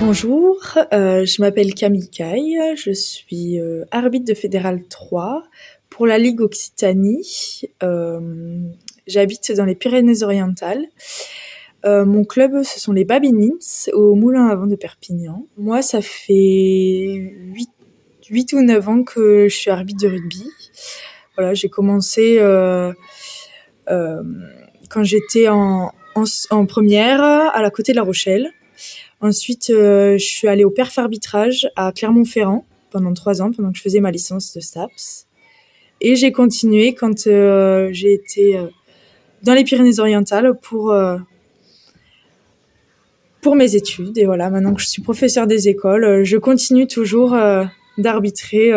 Bonjour, je m'appelle Camille Caille, je suis arbitre de Fédéral 3 pour la Ligue Occitanie. J'habite dans les Pyrénées-Orientales. Mon club, ce sont les Babinins, au Moulin à Vent de Perpignan. Moi, ça fait 8 ou 9 ans que je suis arbitre de rugby. Voilà, j'ai commencé quand j'étais en première, à la côté de La Rochelle. Ensuite, je suis allée au perf arbitrage à Clermont-Ferrand pendant 3 ans, pendant que je faisais ma licence de STAPS. Et j'ai continué quand j'ai été dans les Pyrénées-Orientales pour mes études. Et voilà, maintenant que je suis professeure des écoles, je continue toujours d'arbitrer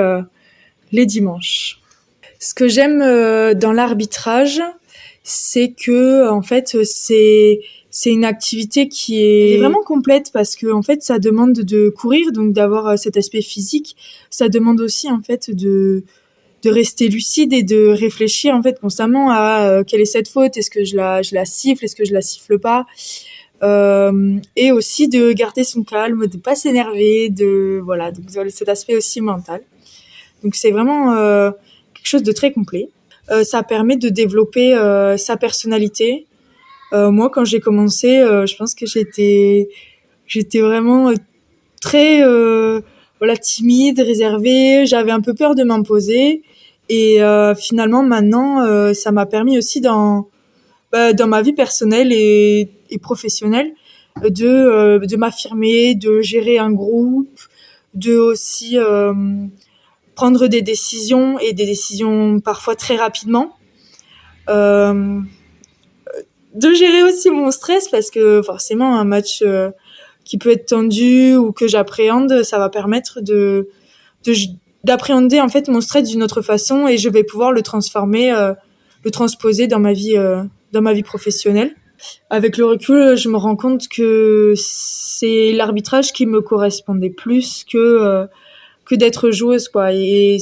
les dimanches. Ce que j'aime dans l'arbitrage, c'est que en fait c'est une activité qui est vraiment complète parce que en fait ça demande de courir, donc d'avoir cet aspect physique. Ça demande aussi en fait de rester lucide et de réfléchir en fait constamment à quelle est cette faute, est-ce que je la siffle, est-ce que je la siffle pas, et aussi de garder son calme, de pas s'énerver, donc cet aspect aussi mental. Donc c'est vraiment quelque chose de très complet. Ça permet de développer sa personnalité. Moi, quand j'ai commencé, je pense que j'étais vraiment très timide, réservée. J'avais un peu peur de m'imposer. Et finalement, maintenant, ça m'a permis aussi dans ma vie personnelle et professionnelle de m'affirmer, de gérer un groupe, de aussi prendre des décisions et des décisions parfois très rapidement. De gérer aussi mon stress parce que forcément un match qui peut être tendu ou que j'appréhende, ça va permettre d'appréhender en fait mon stress d'une autre façon et je vais pouvoir le transposer dans ma vie professionnelle. Avec le recul, je me rends compte que c'est l'arbitrage qui me correspondait plus que d'être joueuse, quoi. Et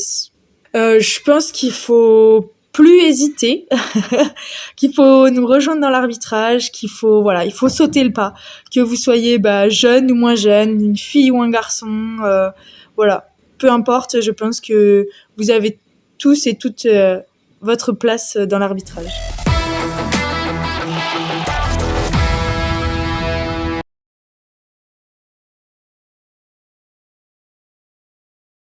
je pense qu'il faut plus hésiter, qu'il faut nous rejoindre dans l'arbitrage, il faut sauter le pas, que vous soyez jeune ou moins jeune, une fille ou un garçon, peu importe. Je pense que vous avez tous et toutes votre place dans l'arbitrage.